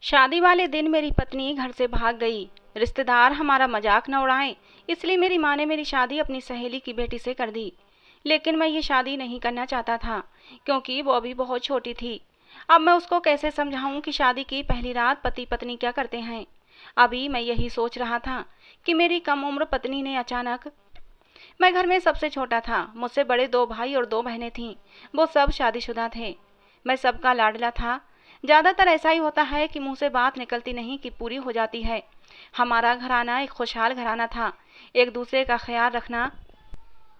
शादी वाले दिन मेरी पत्नी घर से भाग गई। रिश्तेदार हमारा मजाक न उड़ाएं, इसलिए मेरी माँ ने मेरी शादी अपनी सहेली की बेटी से कर दी। लेकिन मैं ये शादी नहीं करना चाहता था, क्योंकि वो अभी बहुत छोटी थी। अब मैं उसको कैसे समझाऊं कि शादी की पहली रात पति पत्नी क्या करते हैं। अभी मैं यही सोच रहा था कि मेरी कम उम्र पत्नी ने अचानक। मैं घर में सबसे छोटा था, मुझसे बड़े दो भाई और दो बहनें थीं। वो सब शादीशुदा थे। मैं सबका लाडला था। ज्यादातर ऐसा ही होता है कि मुंह से बात निकलती नहीं कि पूरी हो जाती है। हमारा घराना एक खुशहाल घराना था। एक दूसरे का ख्याल रखना,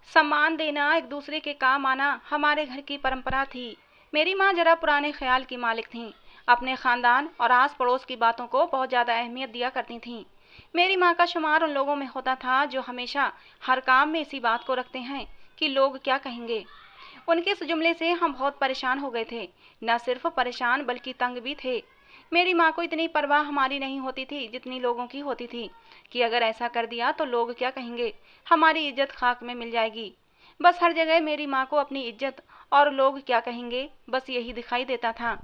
सम्मान देना, एक दूसरे के काम आना हमारे घर की परंपरा थी। मेरी माँ जरा पुराने ख्याल की मालिक थीं। अपने खानदान और आस पड़ोस की बातों को बहुत ज्यादा अहमियत दिया करती थीं। मेरी माँ का शुमार उन लोगों में होता था जो हमेशा हर काम में इसी बात को रखते हैं कि लोग क्या कहेंगे। उनके इस जुमले से हम बहुत परेशान हो गए थे। न सिर्फ परेशान बल्कि तंग भी थे। मेरी माँ को इतनी परवाह हमारी नहीं होती थी जितनी लोगों की होती थी, कि अगर ऐसा कर दिया तो लोग क्या कहेंगे, हमारी इज्जत खाक में मिल जाएगी। बस हर जगह मेरी माँ को अपनी इज्जत और लोग क्या कहेंगे, बस यही दिखाई देता था।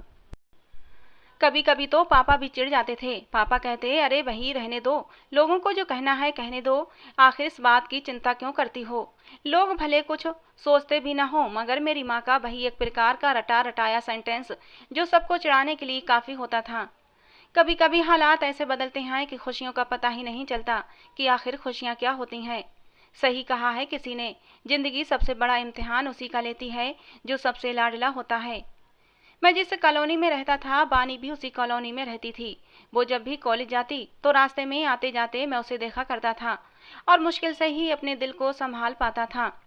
कभी कभी तो पापा भी चिढ़ जाते थे। पापा कहते, अरे वही रहने दो, लोगों को जो कहना है कहने दो, आखिर इस बात की चिंता क्यों करती हो। लोग भले कुछ सोचते भी ना हो, मगर मेरी माँ का वही एक प्रकार का रटा रटाया सेंटेंस जो सबको चिढ़ाने के लिए काफी होता था। कभी कभी हालात ऐसे बदलते हैं कि खुशियों का पता ही नहीं चलता कि आखिर खुशियाँ क्या होती हैं। सही कहा है किसी ने, जिंदगी सबसे बड़ा इम्तिहान उसी का लेती है जो सबसे लाडला होता है। मैं जिस कॉलोनी में रहता था, बानी भी उसी कॉलोनी में रहती थी। वो जब भी कॉलेज जाती तो रास्ते में आते जाते मैं उसे देखा करता था और मुश्किल से ही अपने दिल को संभाल पाता था।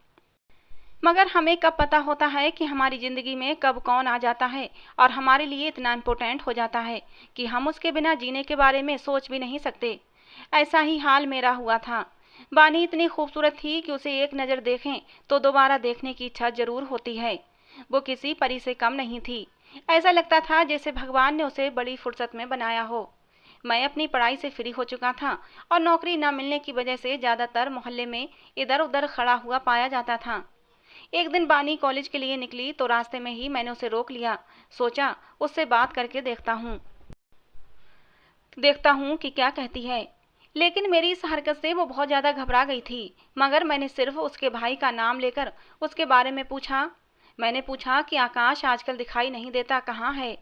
मगर हमें कब पता होता है कि हमारी जिंदगी में कब कौन आ जाता है और हमारे लिए इतना इम्पोर्टेंट हो जाता है कि हम उसके बिना जीने के बारे में सोच भी नहीं सकते। ऐसा ही हाल मेरा हुआ था। बानी इतनी खूबसूरत थी कि उसे एक नज़र देखें तो दोबारा देखने की इच्छा जरूर होती है। वो किसी परी से कम नहीं थी। ऐसा लगता था जैसे भगवान ने उसे बड़ी फुर्सत में बनाया हो। मैं अपनी पढ़ाई से फ्री हो चुका था और नौकरी न मिलने की वजह से ज्यादातर मोहल्ले में इधर उधर खड़ा हुआ पाया जाता था। एक दिन बानी कॉलेज के लिए निकली तो रास्ते में ही मैंने उसे रोक लिया। सोचा उससे बात करके देखता हूँ कि क्या कहती है। लेकिन मेरी इस हरकत से वो बहुत ज्यादा घबरा गई थी। मगर मैंने सिर्फ उसके भाई का नाम लेकर उसके बारे में पूछा। मैंने पूछा कि आकाश आजकल दिखाई नहीं देता, कहाँ है।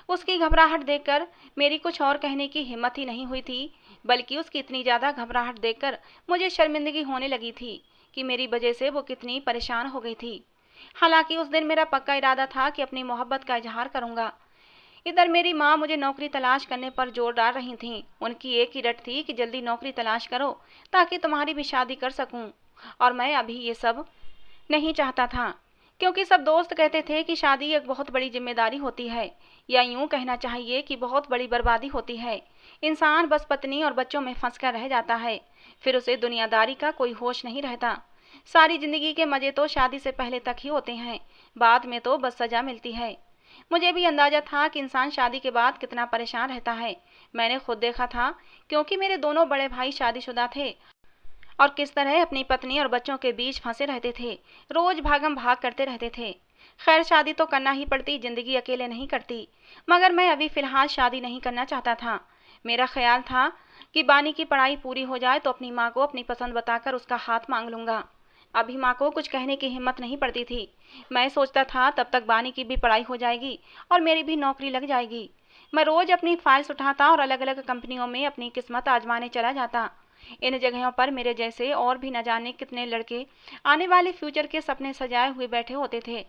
उसकी घबराहट देखकर मेरी कुछ और कहने की हिम्मत ही नहीं हुई थी, बल्कि उसकी इतनी ज्यादा घबराहट देखकर मुझे शर्मिंदगी होने लगी थी कि मेरी वजह से वो कितनी परेशान हो गई थी। हालांकि उस दिन मेरा पक्का इरादा था कि अपनी मोहब्बत का इजहार करूंगा। इधर मेरी माँ मुझे नौकरी तलाश करने पर जोर डाल रही थीं। उनकी एक ही रट थी कि जल्दी नौकरी तलाश करो ताकि तुम्हारी भी शादी कर सकूं। और मैं अभी ये सब नहीं चाहता था, क्योंकि सब दोस्त कहते थे कि शादी एक बहुत बड़ी जिम्मेदारी होती है, या यूं कहना चाहिए कि बहुत बड़ी बर्बादी होती है। इंसान बस पत्नी और बच्चों में फंस कर रह जाता है, फिर उसे दुनियादारी का कोई होश नहीं रहता। सारी जिंदगी के मजे तो शादी से पहले तक ही होते हैं, बाद में तो बस सजा मिलती है। मुझे भी अंदाजा था कि इंसान शादी के बाद कितना परेशान रहता है। मैंने खुद देखा था, क्योंकि मेरे दोनों बड़े भाई शादीशुदा थे और किस तरह अपनी पत्नी और बच्चों के बीच फंसे रहते थे, रोज भागम भाग करते रहते थे। खैर शादी तो करना ही पड़ती, जिंदगी अकेले नहीं कटती। मगर मैं अभी फिलहाल शादी नहीं करना चाहता था। मेरा ख्याल था कि बानी की पढ़ाई पूरी हो जाए तो अपनी माँ को अपनी पसंद बताकर उसका हाथ मांग लूंगा। अभी माँ को कुछ कहने की हिम्मत नहीं पड़ती थी। मैं सोचता था तब तक बानी की भी पढ़ाई हो जाएगी और मेरी भी नौकरी लग जाएगी। मैं रोज अपनी फाइल्स उठाता और अलग अलग कंपनियों में अपनी किस्मत आजमाने चला जाता। इन जगहों पर मेरे जैसे और भी न जाने कितने लड़के आने वाले फ्यूचर के सपने सजाए हुए बैठे होते थे।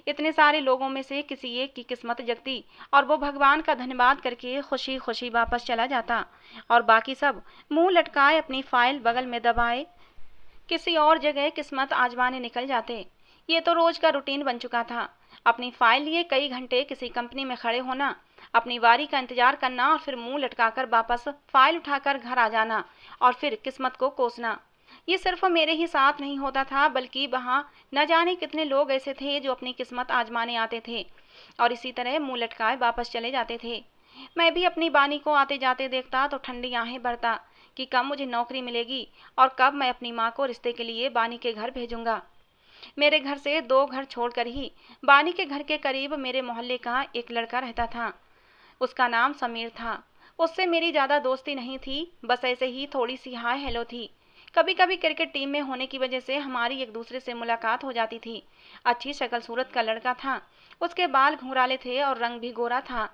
इतने सारे लोगों में से किसी एक की किस्मत जगती और वो भगवान का धन्यवाद करके खुशी खुशी वापस चला जाता, और बाकी सब मुंह लटकाए अपनी फाइल बगल में दबाए किसी और जगह किस्मत आजमाने निकल जाते। ये तो रोज का रूटीन बन चुका था। अपनी फाइल लिए कई घंटे किसी कंपनी में खड़े होना, अपनी बारी का इंतजार करना और फिर मुंह लटकाकर वापस फाइल उठाकर घर आ जाना और फिर किस्मत को कोसना। ये सिर्फ मेरे ही साथ नहीं होता था, बल्कि वहाँ न जाने कितने लोग ऐसे थे जो अपनी किस्मत आजमाने आते थे और इसी तरह मुंह लटकाए वापस चले जाते थे। मैं भी अपनी बानी को आते जाते देखता तो ठंडी आहें भरता कि कब मुझे नौकरी मिलेगी और कब मैं अपनी माँ को रिश्ते के लिए बानी के घर भेजूंगा। मेरे घर से 2 घर छोड़कर ही बानी के घर के करीब मेरे मोहल्ले का एक लड़का रहता था। उसका नाम समीर था। उससे मेरी ज़्यादा दोस्ती नहीं थी, बस ऐसे ही थोड़ी सी हाय हेलो थी। कभी कभी क्रिकेट टीम में होने की वजह से हमारी एक दूसरे से मुलाकात हो जाती थी। अच्छी शक्ल सूरत का लड़का था। उसके बाल घुंघराले थे और रंग भी गोरा था।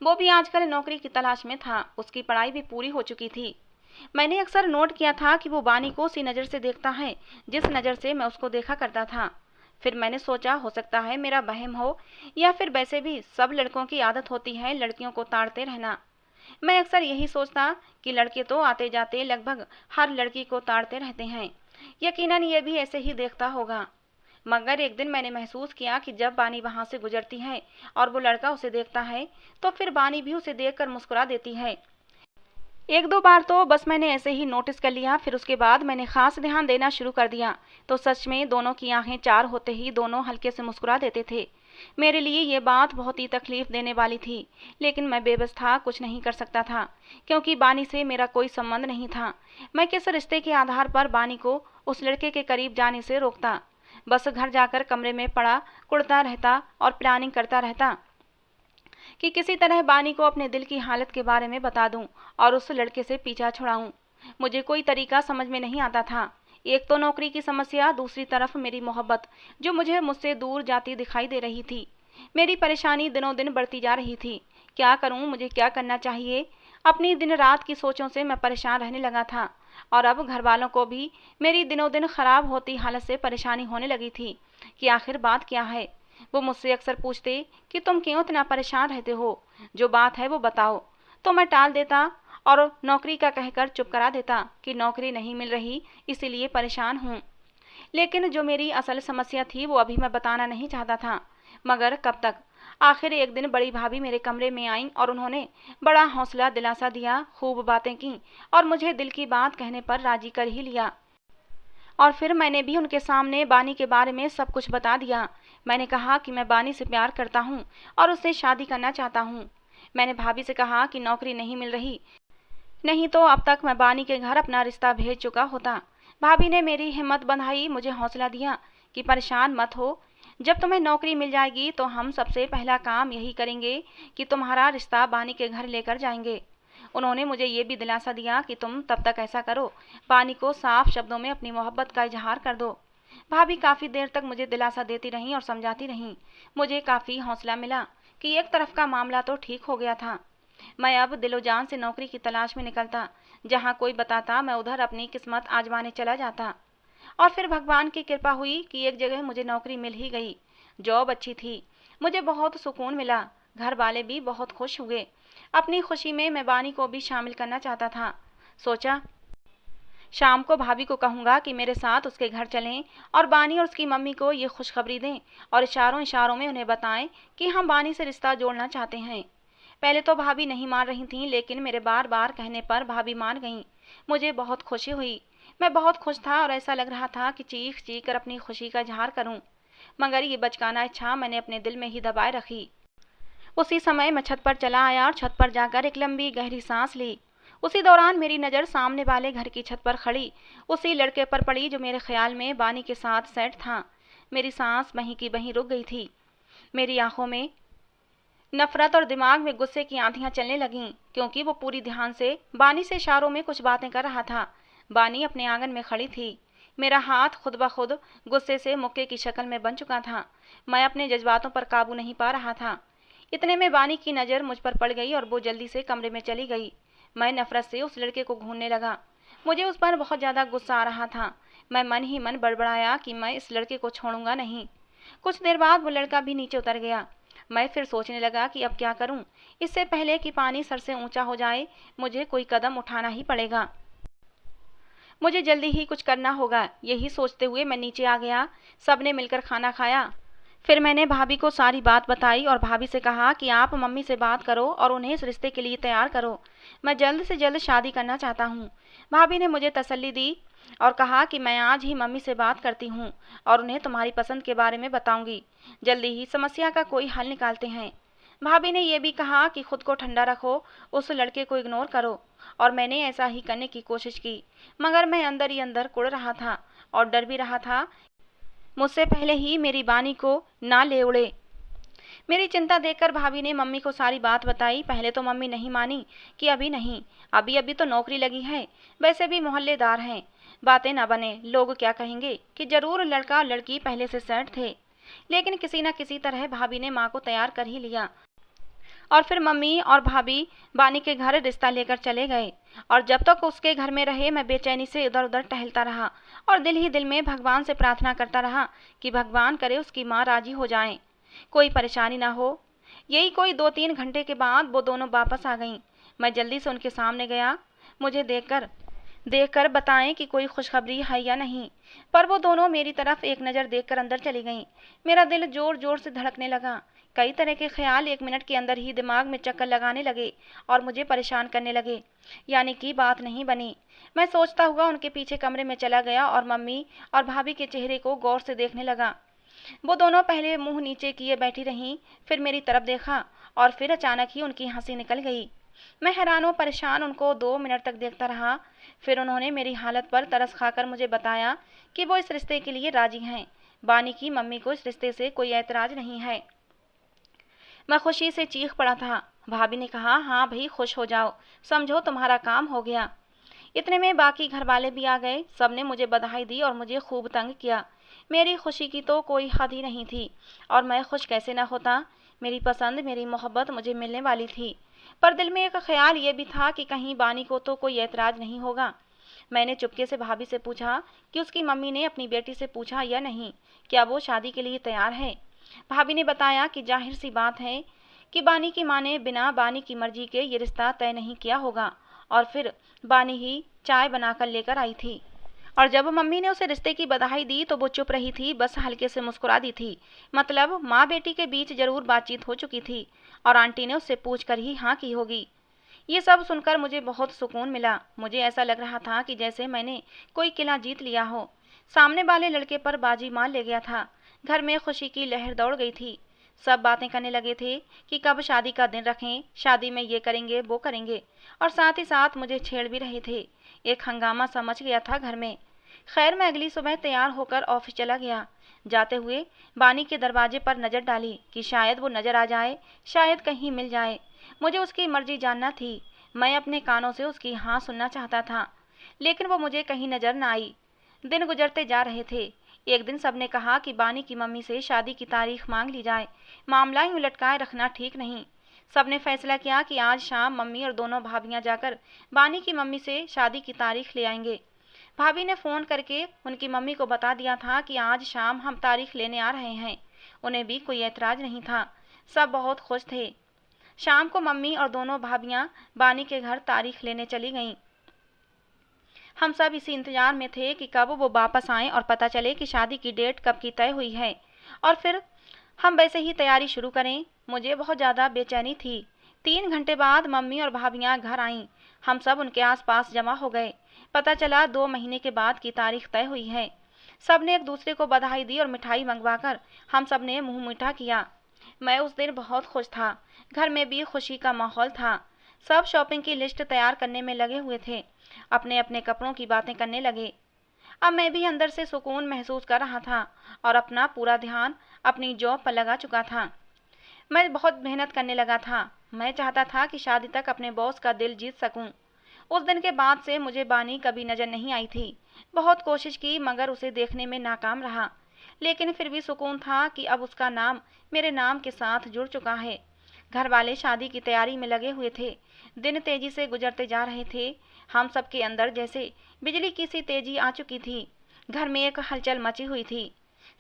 वो भी आजकल नौकरी की तलाश में था। उसकी पढ़ाई भी पूरी हो चुकी थी। मैंने अक्सर नोट किया था कि वो बानी को उसी नज़र से देखता है जिस नज़र से मैं उसको देखा करता था। फिर मैंने सोचा हो सकता है मेरा वहम हो, या फिर वैसे भी सब लड़कों की आदत होती है लड़कियों को ताड़ते रहना। मैं अक्सर यही सोचता कि लड़के तो आते जाते लगभग हर लड़की को ताड़ते रहते हैं। यकीनन ये भी ऐसे ही देखता होगा। मगर एक दिन मैंने महसूस किया कि जब बानी वहां से गुजरती है और वो लड़का उसे देखता है, तो फिर बानी भी उसे देखकर मुस्कुरा देती है। एक दो बार तो बस मैंने ऐसे ही नोटिस कर लिया, फिर उसके बाद मैंने खास ध्यान देना शुरू कर दिया तो सच में दोनों की आंखें चार होते ही दोनों हल्के से मुस्कुरा देते थे। मेरे लिए ये बात बहुत ही तकलीफ देने वाली थी, लेकिन मैं बेबस था, कुछ नहीं कर सकता था, क्योंकि बानी से मेरा कोई संबंध नहीं था। मैं किस रिश्ते के आधार पर बानी को उस लड़के के करीब जाने से रोकता? बस घर जाकर कमरे में पड़ा कुड़ता रहता और प्लानिंग करता रहता कि किसी तरह बानी को अपने दिल की हालत के बारे में बता दूं और उस लड़के से पीछा छुड़ाऊं। मुझे कोई तरीका समझ में नहीं आता था। एक तो नौकरी की समस्या, दूसरी तरफ मेरी मोहब्बत जो मुझसे दूर जाती दिखाई दे रही थी। मेरी परेशानी दिनों दिन बढ़ती जा रही थी। क्या करूं, मुझे क्या करना चाहिए? अपनी दिन रात की सोचों से मैं परेशान रहने लगा था और अब घर वालों को भी मेरी दिनों दिन खराब होती हालत से परेशानी होने लगी थी कि आखिर बात क्या है। वो मुझसे अक्सर पूछते कि तुम क्यों इतना परेशान रहते हो, जो बात है वो बताओ। तो मैं टाल देता और नौकरी का कहकर चुप करा देता कि नौकरी नहीं मिल रही इसीलिए परेशान हूँ। लेकिन जो मेरी असल समस्या थी वो अभी मैं बताना नहीं चाहता था। मगर कब तक? आखिर एक दिन बड़ी भाभी मेरे कमरे में आईं और उन्होंने बड़ा हौसला दिलासा दिया, खूब बातें की और मुझे दिल की बात कहने पर राजी कर ही लिया। और फिर मैंने भी उनके सामने बानी के बारे में सब कुछ बता दिया। मैंने कहा कि मैं बानी से प्यार करता हूँ और उससे शादी करना चाहता हूँ। मैंने भाभी से कहा कि नौकरी नहीं मिल रही, नहीं तो अब तक मैं बानी के घर अपना रिश्ता भेज चुका होता। भाभी ने मेरी हिम्मत बंधाई, मुझे हौसला दिया कि परेशान मत हो, जब तुम्हें नौकरी मिल जाएगी तो हम सबसे पहला काम यही करेंगे कि तुम्हारा रिश्ता बानी के घर लेकर जाएंगे। उन्होंने मुझे ये भी दिलासा दिया कि तुम तब तक ऐसा करो, बानी को साफ शब्दों में अपनी मोहब्बत का इजहार कर दो। भाभी काफ़ी देर तक मुझे दिलासा देती रहीं और समझाती रहीं। मुझे काफ़ी हौसला मिला कि एक तरफ का मामला तो ठीक हो गया था। मैं अब दिलो जान से नौकरी की तलाश में निकलता। जहाँ कोई बताता मैं उधर अपनी किस्मत आजमाने चला जाता। और फिर भगवान की कृपा हुई कि एक जगह मुझे नौकरी मिल ही गई। जॉब अच्छी थी, मुझे बहुत सुकून मिला, घर वाले भी बहुत खुश हुए। अपनी खुशी में मैं बानी को भी शामिल करना चाहता था। सोचा शाम को भाभी को कहूँगा कि मेरे साथ उसके घर चलें और बानी और उसकी मम्मी को ये खुशखबरी दें और इशारों इशारों में उन्हें बताएं कि हम बानी से रिश्ता जोड़ना चाहते हैं। पहले तो भाभी नहीं मान रही थीं, लेकिन मेरे बार बार कहने पर भाभी मान गईं। मुझे बहुत खुशी हुई। मैं बहुत खुश था और ऐसा लग रहा था कि चीख चीख कर अपनी खुशी का इजहार करूं, मगर ये बचकाना इच्छा मैंने अपने दिल में ही दबाए रखी। उसी समय मैं छत पर चला आया और छत पर जाकर एक लंबी गहरी सांस ली। उसी दौरान मेरी नज़र सामने वाले घर की छत पर खड़ी उसी लड़के पर पड़ी जो मेरे ख्याल में बानी के साथ सेट था। मेरी सांस वहीं की वहीं रुक गई थी। मेरी आंखों में नफरत और दिमाग में गुस्से की आंधियां चलने लगीं, क्योंकि वो पूरी ध्यान से बानी से इशारों में कुछ बातें कर रहा था। बानी अपने आंगन में खड़ी थी। मेरा हाथ खुद ब खुद गुस्से से मुक्के की शक्ल में बन चुका था। मैं अपने जज्बातों पर काबू नहीं पा रहा था। इतने में बानी की नज़र मुझ पर पड़ गई और वो जल्दी से कमरे में चली गई। मैं नफरत से उस लड़के को घूरने लगा। मुझे उस पर बहुत ज़्यादा गुस्सा आ रहा था। मैं मन ही मन बड़बड़ाया कि मैं इस लड़के को छोड़ूंगा नहीं। कुछ देर बाद वो लड़का भी नीचे उतर गया। मैं फिर सोचने लगा कि अब क्या करूं। इससे पहले कि पानी सर से ऊंचा हो जाए, मुझे कोई कदम उठाना ही पड़ेगा। मुझे जल्दी ही कुछ करना होगा। यही सोचते हुए मैं नीचे आ गया। सबने मिलकर खाना खाया। फिर मैंने भाभी को सारी बात बताई और भाभी से कहा कि आप मम्मी से बात करो और उन्हें इस रिश्ते के लिए तैयार करो। मैं जल्द से जल्द शादी करना चाहता हूँ। भाभी ने मुझे तसल्ली दी और कहा कि मैं आज ही मम्मी से बात करती हूँ और उन्हें तुम्हारी पसंद के बारे में बताऊंगी। जल्दी ही समस्या का कोई हल निकालते हैं। भाभी ने यह भी कहा कि खुद को ठंडा रखो, उस लड़के को इग्नोर करो। और मैंने ऐसा ही करने की कोशिश की, मगर मैं अंदर ही अंदर कुढ़ रहा था और डर भी रहा था मुझसे पहले ही मेरी बानी को ना ले उड़े। मेरी चिंता देखकर भाभी ने मम्मी को सारी बात बताई। पहले तो मम्मी नहीं मानी कि अभी नहीं, अभी अभी तो नौकरी लगी है, वैसे भी मोहल्लेदार हैं, बातें ना बने, लोग क्या कहेंगे कि जरूर लड़का और लड़की पहले से सेट थे। लेकिन किसी न किसी तरह भाभी ने माँ को तैयार कर ही लिया और फिर मम्मी और भाभी बानी के घर रिश्ता लेकर चले गए। और जब तक उसके घर में रहे मैं बेचैनी से इधर उधर टहलता रहा और दिल ही दिल में भगवान से प्रार्थना करता रहा कि भगवान करे उसकी माँ राजी हो जाए, कोई परेशानी ना हो। यही कोई 2-3 घंटे के बाद वो दोनों वापस आ गईं। मैं जल्दी से उनके सामने गया, मुझे देखकर देखकर बताएं कि कोई खुशखबरी है या नहीं। पर वो दोनों मेरी तरफ एक नज़र देखकर अंदर चली गईं। मेरा दिल जोर जोर से धड़कने लगा। कई तरह के ख्याल 1 मिनट के अंदर ही दिमाग में चक्कर लगाने लगे और मुझे परेशान करने लगे। यानी कि बात नहीं बनी। मैं सोचता हुआ उनके पीछे कमरे में चला गया और मम्मी और भाभी के चेहरे को गौर से देखने लगा। वो दोनों पहले मुंह नीचे किए बैठी रहीं, फिर मेरी तरफ देखा और फिर अचानक ही उनकी हंसी निकल गई। मैं हैरान व परेशान उनको 2 मिनट तक देखता रहा। फिर उन्होंने मेरी हालत पर तरस खाकर मुझे बताया कि वो इस रिश्ते के लिए राजी हैं। बानी की मम्मी को इस रिश्ते से कोई ऐतराज नहीं है। मैं खुशी से चीख पड़ा था। भाभी ने कहा, हाँ भाई खुश हो जाओ, समझो तुम्हारा काम हो गया। इतने में बाकी घर वाले भी आ गए। सबने मुझे बधाई दी और मुझे खूब तंग किया। मेरी खुशी की तो कोई हद ही नहीं थी और मैं खुश कैसे न होता। मेरी पसंद, मेरी मोहब्बत मुझे मिलने वाली थी। पर दिल में एक ख्याल ये भी था कि कहीं बानी को तो कोई ऐतराज नहीं होगा। मैंने चुपके से भाभी से पूछा कि उसकी मम्मी ने अपनी बेटी से पूछा या नहीं, क्या वो शादी के लिए तैयार है। भाभी ने बताया कि जाहिर सी बात है कि बानी की माँ ने बिना बानी की मर्जी के ये रिश्ता तय नहीं किया होगा। और फिर बानी ही चाय बनाकर लेकर आई थी और जब मम्मी ने उसे रिश्ते की बधाई दी तो वो चुप रही थी, बस हल्के से मुस्कुरा दी थी। मतलब माँ बेटी के बीच जरूर बातचीत हो चुकी थी और आंटी ने उससे पूछ कर ही हाँ की होगी। ये सब सुनकर मुझे बहुत सुकून मिला। मुझे ऐसा लग रहा था कि जैसे मैंने कोई किला जीत लिया हो, सामने वाले लड़के पर बाजी मार ले गया था। घर में खुशी की लहर दौड़ गई थी। सब बातें करने लगे थे कि कब शादी का दिन रखें, शादी में ये करेंगे वो करेंगे, और साथ ही साथ मुझे छेड़ भी रहे थे। एक हंगामा सा मच गया था घर में। खैर मैं अगली सुबह तैयार होकर ऑफिस चला गया। जाते हुए बानी के दरवाजे पर नजर डाली कि शायद वो नजर आ जाए, शायद कहीं मिल जाए। मुझे उसकी मर्जी जानना थी। मैं अपने कानों से उसकी हाँ सुनना चाहता था, लेकिन वो मुझे कहीं नजर न आई। दिन गुजरते जा रहे थे। एक दिन सबने कहा कि बानी की मम्मी से शादी की तारीख मांग ली जाए, मामला यूं लटकाए रखना ठीक नहीं। सबने फैसला किया कि आज शाम मम्मी और दोनों भाभियां जाकर बानी की मम्मी से शादी की तारीख ले आएंगे। भाभी ने फ़ोन करके उनकी मम्मी को बता दिया था कि आज शाम हम तारीख लेने आ रहे हैं। उन्हें भी कोई ऐतराज नहीं था, सब बहुत खुश थे। शाम को मम्मी और दोनों भाभियां बानी के घर तारीख लेने चली गईं। हम सब इसी इंतजार में थे कि कब वो वापस आएं और पता चले कि शादी की डेट कब की तय हुई है और फिर हम वैसे ही तैयारी शुरू करें। मुझे बहुत ज़्यादा बेचैनी थी। 3 घंटे बाद मम्मी और भाभियां घर आईं। हम सब उनके आसपास जमा हो गए। पता चला 2 महीने के बाद की तारीख तय हुई है। सब ने एक दूसरे को बधाई दी और मिठाई मंगवाकर हम सब ने मुंह मीठा किया। मैं उस दिन बहुत खुश था। घर में भी खुशी का माहौल था। सब शॉपिंग की लिस्ट तैयार करने में लगे हुए थे, अपने अपने कपड़ों की बातें करने लगे। अब मैं भी अंदर से सुकून महसूस कर रहा था और अपना पूरा ध्यान अपनी जॉब पर लगा चुका था। मैं बहुत मेहनत करने लगा था। मैं चाहता था कि शादी तक अपने बॉस का दिल जीत सकूं। उस दिन के बाद से मुझे बानी कभी नजर नहीं आई थी। बहुत कोशिश की मगर उसे देखने में नाकाम रहा। लेकिन फिर भी सुकून था कि अब उसका नाम मेरे नाम के साथ जुड़ चुका है। घर वाले शादी की तैयारी में लगे हुए थे। दिन तेजी से गुजरते जा रहे थे। हम सबके अंदर जैसे बिजली की सी तेजी आ चुकी थी। घर में एक हलचल मची हुई थी।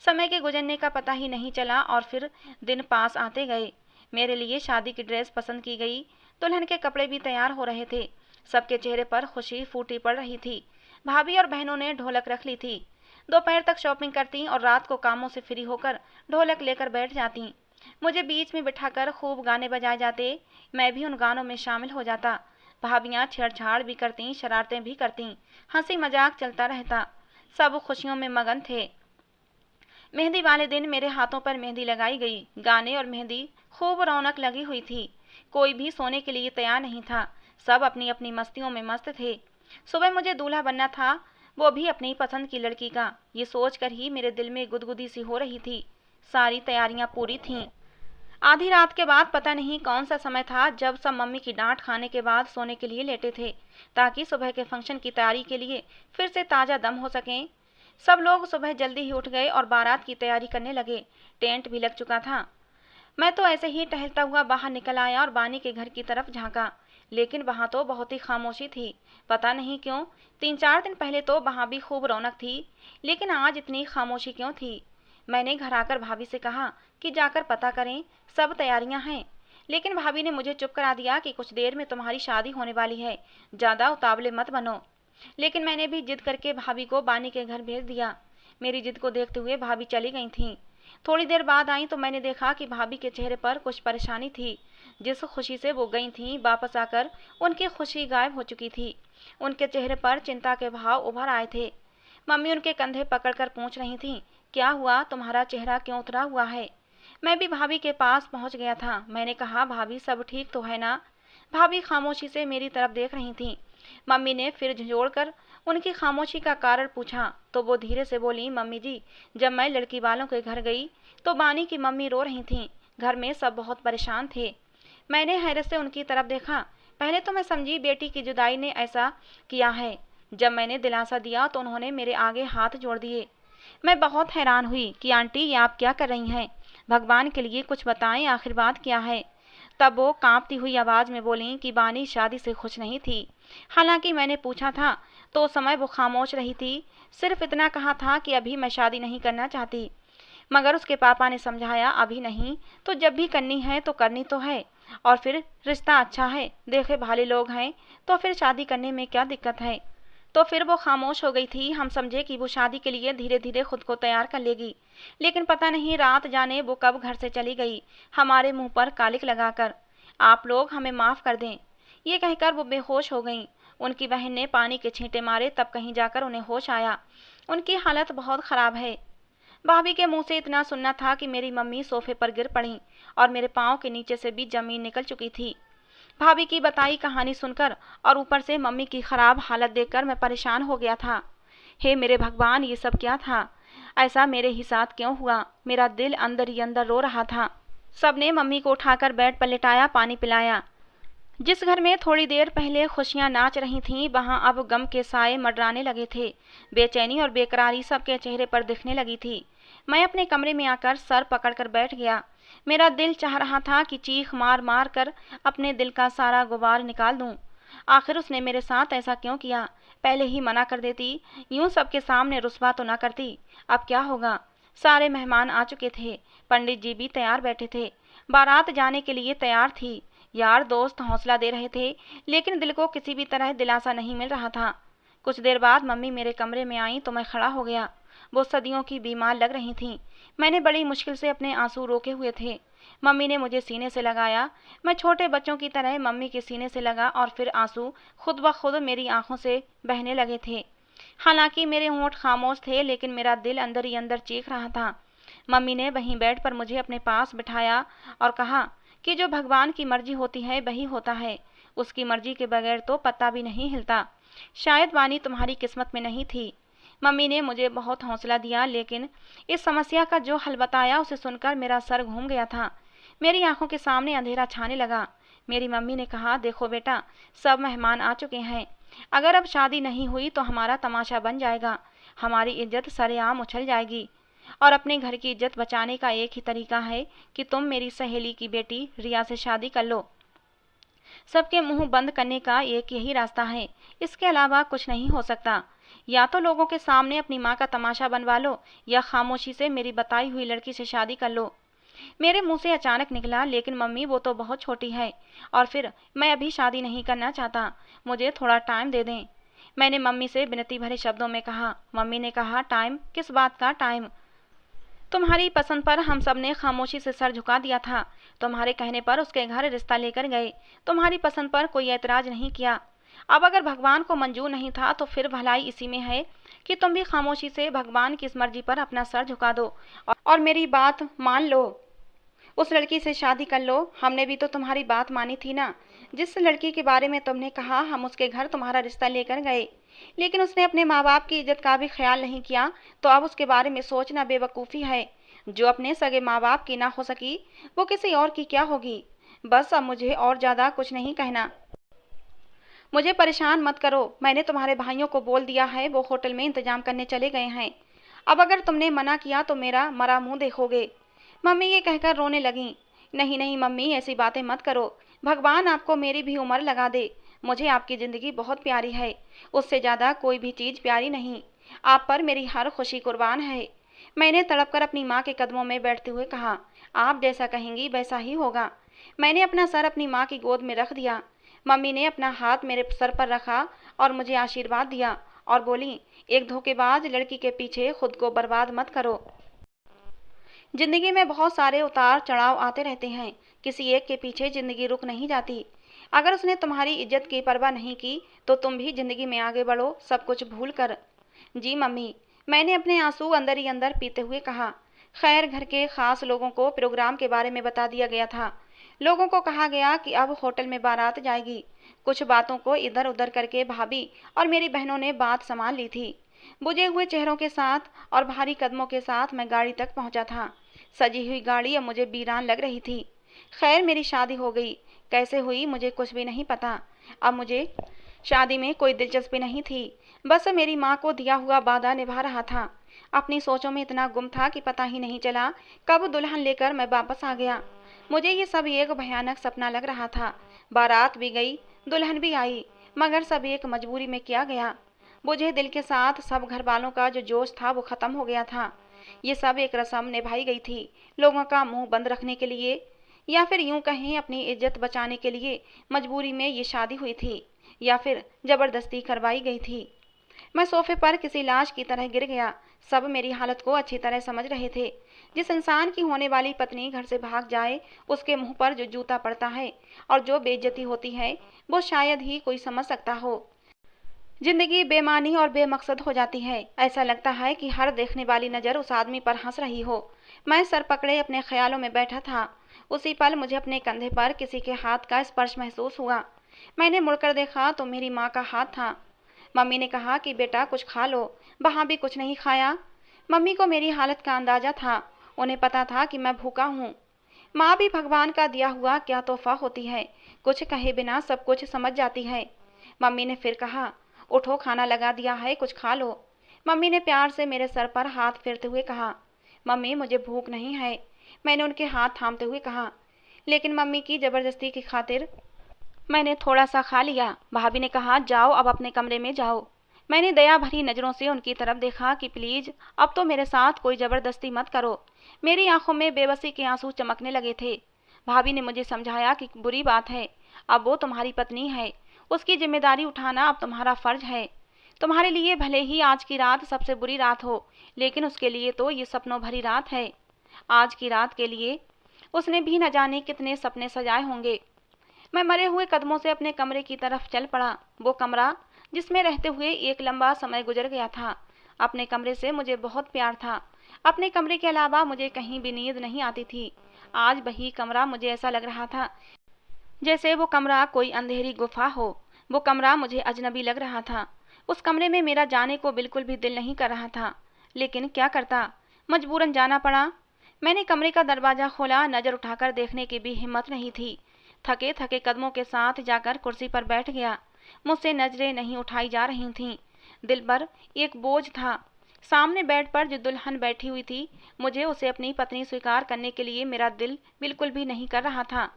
समय के गुजरने का पता ही नहीं चला और फिर दिन पास आते गए। मेरे लिए शादी की ड्रेस पसंद की गई। दुल्हन के कपड़े भी तैयार हो रहे थे। सबके चेहरे पर खुशी फूटी पड़ रही थी। भाभी और बहनों ने ढोलक रख ली थी। दोपहर तक शॉपिंग करती और रात को कामों से फ्री होकर ढोलक लेकर बैठ जाती। मुझे बीच में बिठाकर खूब गाने बजाए जाते। मैं भी उन गानों में शामिल हो जाता। भाभियां छेड़छाड़ भी करती, शरारतें भी करती। हंसी मजाक चलता रहता। सब खुशियों में मगन थे। मेहंदी वाले दिन मेरे हाथों पर मेहंदी लगाई गई। गाने और मेहंदी खूब रौनक लगी हुई थी। कोई भी सोने के लिए तैयार नहीं था। सब अपनी अपनी मस्तियों में मस्त थे। सुबह मुझे दूल्हा बनना था, वो भी अपनी पसंद की लड़की का। ये सोचकर ही मेरे दिल में गुदगुदी सी हो रही थी। सारी तैयारियां पूरी थीं। आधी रात के बाद पता नहीं कौन सा समय था जब सब मम्मी की डांट खाने के बाद सोने के लिए लेटे थे, ताकि सुबह के फंक्शन की तैयारी के लिए फिर से ताज़ा दम हो सकें। सब लोग सुबह जल्दी ही उठ गए और बारात की तैयारी करने लगे। टेंट भी लग चुका था। मैं तो ऐसे ही टहलता हुआ बाहर निकल आया और बानी के घर की तरफ झांका, लेकिन वहां तो बहुत ही खामोशी थी। पता नहीं क्यों, 3-4 दिन पहले तो वहां भी खूब रौनक थी, लेकिन आज इतनी खामोशी क्यों थी। मैंने घर आकर भाभी से कहा कि जाकर पता करें, सब तैयारियां हैं। लेकिन भाभी ने मुझे चुप करा दिया कि कुछ देर में तुम्हारी शादी होने वाली है, ज़्यादा उतावले मत बनो। लेकिन मैंने भी जिद करके भाभी को बानी के घर भेज दिया। मेरी जिद को देखते हुए भाभी चली गई थीं। थोड़ी देर बाद आई तो मैंने देखा कि भाभी के चेहरे पर कुछ परेशानी थी। जिस खुशी से वो गई थीं, वापस आकर उनकी खुशी गायब हो चुकी थी। उनके चेहरे पर चिंता के भाव उभर आए थे। मम्मी उनके कंधे पकड़कर पूछ रही थीं, क्या हुआ, तुम्हारा चेहरा क्यों उतरा हुआ है। मैं भी भाभी के पास पहुंच गया था। मैंने कहा, भाभी सब ठीक तो है ना। भाभी खामोशी से मेरी तरफ देख रही थीं। मम्मी ने फिर झंझोड़कर उनकी खामोशी का कारण पूछा तो वो धीरे से बोली, मम्मी जी, जब मैं लड़की वालों के घर गई तो बानी की मम्मी रो रही थीं। घर में सब बहुत परेशान थे। मैंने हैरत से उनकी तरफ देखा। पहले तो मैं समझी बेटी की जुदाई ने ऐसा किया है। जब मैंने दिलासा दिया तो उन्होंने मेरे आगे हाथ जोड़ दिए। मैं बहुत हैरान हुई कि आंटी, ये आप क्या कर रही हैं? भगवान के लिए कुछ बताएं, आखिर बात क्या है। तब वो कांपती हुई आवाज में बोली कि बानी शादी से खुश नहीं थी। हालांकि मैंने पूछा था तो उस समय वो खामोश रही थी। सिर्फ इतना कहा था कि अभी मैं शादी नहीं करना चाहती। मगर उसके पापा ने समझाया, अभी नहीं तो जब भी करनी है तो करनी तो है, और फिर रिश्ता अच्छा है, देखे भाले लोग हैं, तो फिर शादी करने में क्या दिक्कत है। तो फिर वो खामोश हो गई थी। हम समझे कि वो शादी के लिए धीरे धीरे खुद को तैयार कर लेगी, लेकिन पता नहीं रात जाने वो कब घर से चली गई, हमारे मुंह पर कालिक लगाकर। आप लोग हमें माफ कर दें, ये कहकर वो बेहोश हो गईं। उनकी बहन ने पानी के छींटे मारे, तब कहीं जाकर उन्हें होश आया। उनकी हालत बहुत खराब है। भाभी के मुंह से इतना सुनना था कि मेरी मम्मी सोफे पर गिर पड़ी और मेरे पाँव के नीचे से भी जमीन निकल चुकी थी। भाभी की बताई कहानी सुनकर और ऊपर से मम्मी की खराब हालत देखकर मैं परेशान हो गया था। हे मेरे भगवान, ये सब क्या था? ऐसा मेरे ही साथ क्यों हुआ? मेरा दिल अंदर ही अंदर रो रहा था। सबने मम्मी को उठाकर बेड पर लिटाया, पानी पिलाया। जिस घर में थोड़ी देर पहले खुशियां नाच रही थीं, वहां अब गम के साए मंडराने लगे थे। बेचैनी और बेकरारी सबके चेहरे पर दिखने लगी थी। मैं अपने कमरे में आकर सर पकड़कर बैठ गया। मेरा दिल चाह रहा था कि चीख मार मार कर अपने दिल का सारा गुबार निकाल दूं। आखिर उसने मेरे साथ ऐसा क्यों किया? पहले ही मना कर देती, यूं सबके सामने रुस्वा तो न करती। अब क्या होगा? सारे मेहमान आ चुके थे। पंडित जी भी तैयार बैठे थे। बारात जाने के लिए तैयार थी। यार दोस्त हौसला दे रहे थे, लेकिन दिल को किसी भी तरह दिलासा नहीं मिल रहा था। कुछ देर बाद मम्मी मेरे कमरे में आई तो मैं खड़ा हो गया। वो सदियों की बीमार लग रही थीं। मैंने बड़ी मुश्किल से अपने आंसू रोके हुए थे। मम्मी ने मुझे सीने से लगाया। मैं छोटे बच्चों की तरह मम्मी के सीने से लगा और फिर आंसू खुद ब खुद मेरी आंखों से बहने लगे थे। हालांकि मेरे होंठ खामोश थे, लेकिन मेरा दिल अंदर ही अंदर चीख रहा था। मम्मी ने वहीं बेड पर मुझे अपने पास बिठाया और कहा कि जो भगवान की मर्जी होती है वही होता है। उसकी मर्जी के बगैर तो पत्ता भी नहीं हिलता। शायद वानी तुम्हारी किस्मत में नहीं थी। मम्मी ने मुझे बहुत हौसला दिया, लेकिन इस समस्या का जो हल बताया उसे सुनकर मेरा सर घूम गया था। मेरी आंखों के सामने अंधेरा छाने लगा। मेरी मम्मी ने कहा, देखो बेटा, सब मेहमान आ चुके हैं। अगर अब शादी नहीं हुई तो हमारा तमाशा बन जाएगा। हमारी इज्जत सरेआम उछल जाएगी। और अपने घर की इज्जत बचाने का एक ही तरीका है कि तुम मेरी सहेली की बेटी रिया से शादी कर लो। सबके मुंह बंद करने का एक यही रास्ता है, इसके अलावा कुछ नहीं हो सकता। या तो लोगों के सामने अपनी माँ का तमाशा बनवा लो, या खामोशी से मेरी बताई हुई लड़की से शादी कर लो। मेरे मुंह से अचानक निकला, लेकिन मम्मी वो तो बहुत छोटी है, और फिर मैं अभी शादी नहीं करना चाहता। मुझे थोड़ा टाइम दे दें। मैंने मम्मी से विनती भरे शब्दों में कहा। मम्मी ने कहा, टाइम? किस बात का टाइम? तुम्हारी पसंद पर हम सब ने खामोशी से सर झुका दिया था। तुम्हारे कहने पर उसके घर रिश्ता लेकर गए। तुम्हारी पसंद पर कोई ऐतराज नहीं किया। अब अगर भगवान को मंजूर नहीं था तो फिर भलाई इसी में है कि तुम भी खामोशी से भगवान की इस मर्जी पर अपना सर झुका दो और मेरी बात मान लो। उस लड़की से शादी कर लो। हमने भी तो तुम्हारी बात मानी थी ना। जिस लड़की के बारे में तुमने कहा, हम उसके घर तुम्हारा रिश्ता लेकर गए, लेकिन उसने अपने माँ बाप की इज्जत का भी ख्याल नहीं किया, तो अब उसके बारे में सोचना बेवकूफ़ी है। जो अपने सगे माँ बाप की ना हो सकी, वो किसी और की क्या होगी। बस अब मुझे और ज्यादा कुछ नहीं कहना। मुझे परेशान मत करो, मैंने तुम्हारे भाइयों को बोल दिया है, वो होटल में इंतजाम करने चले गए हैं। अब अगर तुमने मना किया तो मेरा मरा मुंह देखोगे। मम्मी ये कहकर रोने लगी। नहीं नहीं मम्मी, ऐसी बातें मत करो। भगवान आपको मेरी भी उम्र लगा दे। मुझे आपकी जिंदगी बहुत प्यारी है, उससे ज्यादा कोई भी चीज प्यारी नहीं। आप पर मेरी हर खुशी कुर्बान है। मैंने तड़प कर अपनी माँ के कदमों में बैठते हुए कहा, आप जैसा कहेंगी वैसा ही होगा। मैंने अपना सर अपनी माँ की गोद में रख दिया। मम्मी ने अपना हाथ मेरे सर पर रखा और मुझे आशीर्वाद दिया और बोली, एक धोखेबाज लड़की के पीछे खुद को बर्बाद मत करो। जिंदगी में बहुत सारे उतार चढ़ाव आते रहते हैं, किसी एक के पीछे जिंदगी रुक नहीं जाती। अगर उसने तुम्हारी इज्जत की परवाह नहीं की तो तुम भी जिंदगी में आगे बढ़ो, सब कुछ भूल कर। जी मम्मी, मैंने अपने आंसू अंदर ही अंदर पीते हुए कहा। खैर, घर के खास लोगों को प्रोग्राम के बारे में बता दिया गया था। लोगों को कहा गया कि अब होटल में बारात जाएगी। कुछ बातों को इधर उधर करके भाभी और मेरी बहनों ने बात संभाल ली थी। बुझे हुए चेहरों के साथ और भारी कदमों के साथ मैं गाड़ी तक पहुंचा था। सजी हुई गाड़ी अब मुझे वीरान लग रही थी। खैर, मेरी शादी हो गई। कैसे हुई मुझे कुछ भी नहीं पता। अब मुझे शादी में कोई दिलचस्पी नहीं थी, बस मेरी माँ को दिया हुआ वादा निभा रहा था। अपनी सोचों में इतना गुम था कि पता ही नहीं चला कब दुल्हन लेकर मैं वापस आ गया। मुझे ये सब एक भयानक सपना लग रहा था। बारात भी गई, दुल्हन भी आई, मगर सब एक मजबूरी में किया गया। बुझे दिल के साथ सब घर वालों का जो जोश था वो खत्म हो गया था। ये सब एक रस्म निभाई गई थी, लोगों का मुंह बंद रखने के लिए, या फिर यूं कहें अपनी इज्जत बचाने के लिए। मजबूरी में ये शादी हुई थी या फिर जबरदस्ती करवाई गई थी। मैं सोफे पर किसी लाश की तरह गिर गया। सब मेरी हालत को अच्छी तरह समझ रहे थे। जिस इंसान की होने वाली पत्नी घर से भाग जाए, उसके मुंह पर जो जूता पड़ता है और जो बेइज्जती होती है, वो शायद ही कोई समझ सकता हो। जिंदगी बेमानी और बेमकसद हो जाती है। ऐसा लगता है कि हर देखने वाली नजर उस आदमी पर हंस रही हो। मैं सर पकड़े अपने ख्यालों में बैठा था। उसी पल मुझे अपने कंधे पर किसी के हाथ का स्पर्श महसूस हुआ। मैंने मुड़कर देखा तो मेरी माँ का हाथ था। मम्मी ने कहा कि बेटा कुछ खा लो। वहाँ भी कुछ नहीं खाया। मम्मी को मेरी हालत का अंदाजा था। उन्हें पता था कि मैं भूखा हूँ। माँ भी भगवान का दिया हुआ क्या तोहफा होती है, कुछ कहे बिना सब कुछ समझ जाती है। मम्मी ने फिर कहा, उठो, खाना लगा दिया है, कुछ खा लो। मम्मी ने प्यार से मेरे सर पर हाथ फेरते हुए कहा, मम्मी मुझे भूख नहीं है। मैंने उनके हाथ थामते हुए कहा, लेकिन मम्मी की जबरदस्ती की खातिर मैंने थोड़ा सा खा लिया। भाभी ने कहा, जाओ अब अपने कमरे में जाओ। मैंने दया भरी नजरों से उनकी तरफ देखा कि प्लीज अब तो मेरे साथ कोई जबरदस्ती मत करो। मेरी आंखों में बेबसी के आंसू चमकने लगे थे। भाभी ने मुझे समझाया कि बुरी बात है, अब वो तुम्हारी पत्नी है, उसकी जिम्मेदारी उठाना अब तुम्हारा फर्ज है। तुम्हारे लिए भले ही आज की रात सबसे बुरी रात हो, लेकिन उसके लिए तो ये सपनों भरी रात है। आज की रात के लिए उसने भी न जाने कितने सपने सजाए होंगे। मैं मरे हुए कदमों से अपने कमरे की तरफ चल पड़ा। वो कमरा जिसमें रहते हुए एक लंबा समय गुजर गया था। अपने कमरे से मुझे बहुत प्यार था। अपने कमरे के अलावा मुझे कहीं भी नींद नहीं आती थी। आज वही कमरा मुझे ऐसा लग रहा था जैसे वो कमरा कोई अंधेरी गुफा हो। वो कमरा मुझे अजनबी लग रहा था। उस कमरे में मेरा जाने को बिल्कुल भी दिल नहीं कर रहा था, लेकिन क्या करता, मजबूरन जाना पड़ा। मैंने कमरे का दरवाजा खोला। नजर उठाकर देखने की भी हिम्मत नहीं थी। थके थके कदमों के साथ जाकर कुर्सी पर बैठ गया। मुझसे नजरें नहीं उठाई जा रही थीं। दिल पर एक बोझ था। सामने बेड पर जो दुल्हन बैठी हुई थी, मुझे उसे अपनी पत्नी स्वीकार करने के लिए मेरा दिल बिल्कुल भी नहीं कर रहा था।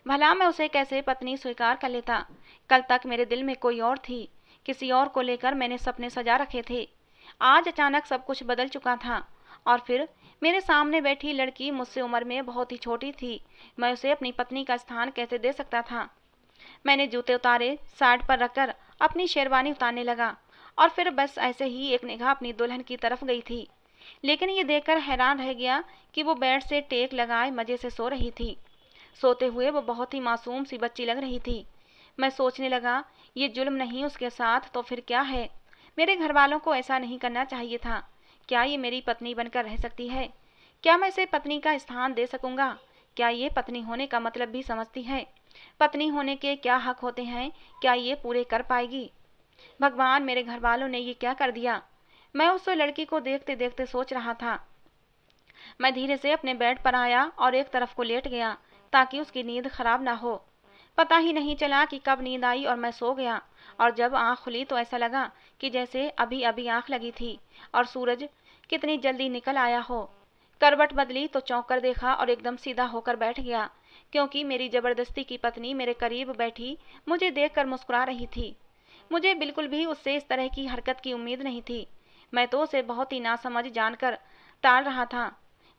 भला मैं उसे कैसे पत्नी स्वीकार कर लेता। कल तक मेरे दिल में कोई और थी, किसी और को लेकर मैंने सपने सजा रखे थे। आज अचानक सब कुछ बदल चुका था। और फिर मेरे सामने बैठी लड़की मुझसे उम्र में बहुत ही छोटी थी। मैं उसे अपनी पत्नी का स्थान कैसे दे सकता था। मैंने जूते उतारे, साइड पर रखकर अपनी शेरवानी उतारने लगा और फिर बस ऐसे ही एक निगाह अपनी दुल्हन की तरफ गई थी। लेकिन ये देखकर हैरान रह गया कि वो बेड से टेक लगाए मजे से सो रही थी। सोते हुए वो बहुत ही मासूम सी बच्ची लग रही थी। मैं सोचने लगा, ये जुल्म नहीं उसके साथ तो फिर क्या है। मेरे घर वालों को ऐसा नहीं करना चाहिए था। क्या ये मेरी पत्नी बनकर रह सकती है? क्या मैं इसे पत्नी का स्थान दे सकूंगा? क्या ये पत्नी होने का मतलब भी समझती है? पत्नी होने के क्या हक होते हैं, क्या ये पूरे कर पाएगी? भगवान, मेरे घर वालों ने ये क्या कर दिया। मैं उस लड़की को देखते देखते सोच रहा था। मैं धीरे से अपने बेड पर आया और एक तरफ को लेट गया ताकि उसकी नींद खराब ना हो। पता ही नहीं चला कि कब नींद आई और मैं सो गया, और जब आंख खुली तो ऐसा लगा कि जैसे अभी अभी आंख लगी थी और सूरज कितनी जल्दी निकल आया हो। करवट बदली तो चौंक कर देखा और एकदम सीधा होकर बैठ गया, क्योंकि मेरी जबरदस्ती की पत्नी मेरे करीब बैठी मुझे देखकर मुस्कुरा रही थी। मुझे बिल्कुल भी उससे इस तरह की हरकत की उम्मीद नहीं थी। मैं तो उसे बहुत ही नासमझ जानकर टाल रहा था।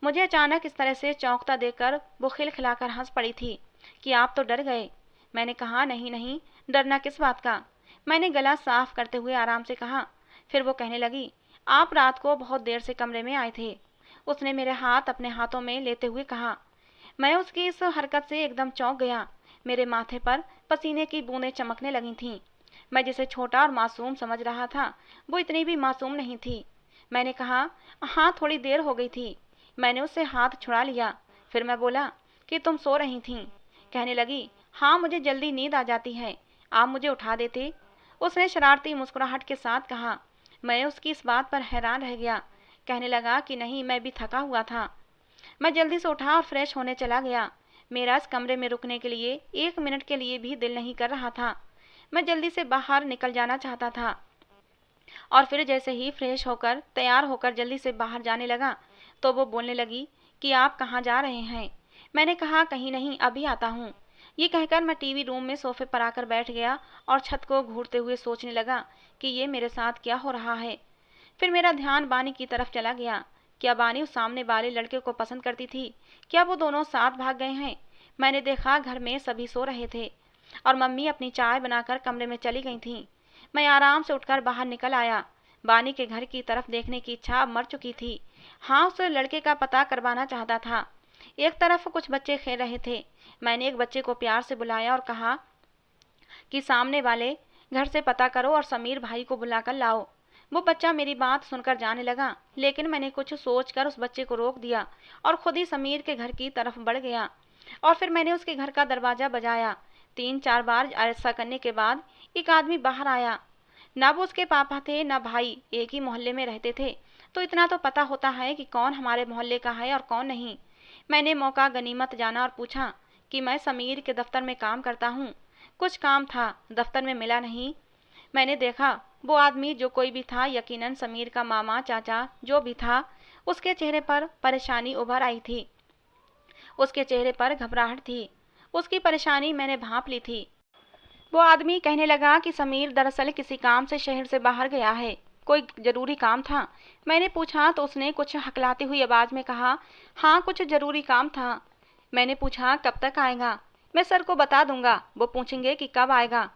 मुझे अचानक इस तरह से चौंकता देखकर वो खिलखिलाकर हंस पड़ी थी कि आप तो डर गए। मैंने कहा, नहीं नहीं, डरना किस बात का। मैंने गला साफ करते हुए आराम से कहा। फिर वो कहने लगी, आप रात को बहुत देर से कमरे में आए थे। उसने मेरे हाथ अपने हाथों में लेते हुए कहा। मैं उसकी इस हरकत से एकदम चौंक गया। मेरे माथे पर पसीने की बूंदें चमकने लगी थीं। मैं जिसे छोटा और मासूम समझ रहा था, वो इतनी भी मासूम नहीं थी। मैंने कहा, हाँ, थोड़ी देर हो गई थी। मैंने उससे हाथ छुड़ा लिया। फिर मैं बोला कि तुम सो रही थीं। कहने लगी, हाँ, मुझे जल्दी नींद आ जाती है, आप मुझे उठा देते। उसने शरारती मुस्कुराहट के साथ कहा। मैं उसकी इस बात पर हैरान रह गया। कहने लगा कि नहीं, मैं भी थका हुआ था। मैं जल्दी से उठा और फ्रेश होने चला गया। मेरा इस कमरे में रुकने के लिए 1 मिनट के लिए भी दिल नहीं कर रहा था। मैं जल्दी से बाहर निकल जाना चाहता था। और फिर जैसे ही फ्रेश होकर तैयार होकर जल्दी से बाहर जाने लगा तो वो बोलने लगी कि आप कहाँ जा रहे हैं। मैंने कहा, कहीं नहीं, अभी आता हूँ। ये कहकर मैं टीवी रूम में सोफे पर आकर बैठ गया और छत को घूरते हुए सोचने लगा कि ये मेरे साथ क्या हो रहा है। फिर मेरा ध्यान बानी की तरफ चला गया। क्या बानी उस सामने वाले लड़के को पसंद करती थी? क्या वो दोनों साथ भाग गए हैं? मैंने देखा घर में सभी सो रहे थे और मम्मी अपनी चाय बनाकर कमरे में चली गई थीं। मैं आराम से उठकर बाहर निकल आया। बानी के घर की तरफ देखने की इच्छा अब मर चुकी थी। हाँ, उस लड़के का पता करवाना चाहता था। एक तरफ कुछ बच्चे खेल रहे थे। मैंने एक बच्चे को प्यार से बुलाया और कहा कि सामने वाले घर से पता करो और समीर भाई को बुलाकर लाओ। वो बच्चा मेरी बात सुनकर जाने लगा, लेकिन मैंने कुछ सोचकर उस बच्चे को रोक दिया और खुद ही समीर के घर की तरफ बढ़ गया। और फिर मैंने उसके घर का दरवाजा बजाया। 3-4 बार ऐसा करने के बाद एक आदमी बाहर आया। ना वो उसके पापा थे ना भाई, एक ही मोहल्ले में रहते थे, तो इतना तो पता होता है कि कौन हमारे मोहल्ले का है और कौन नहीं। मैंने मौका गनीमत जाना और पूछा कि मैं समीर के दफ्तर में काम करता हूँ। कुछ काम था, दफ्तर में मिला नहीं। मैंने देखा वो आदमी जो कोई भी था, यकीनन समीर का मामा चाचा जो भी था, उसके चेहरे पर परेशानी उभर आई थी। उसके चेहरे पर घबराहट थी। उसकी परेशानी मैंने भांप ली थी। वो आदमी कहने लगा कि समीर दरअसल किसी काम से शहर से बाहर गया है, कोई जरूरी काम था। मैंने पूछा तो उसने कुछ हकलाती हुई आवाज में कहा, हाँ, कुछ जरूरी काम था। मैंने पूछा, कब तक आएगा? मैं सर को बता दूंगा, वो पूछेंगे कि कब आएगा।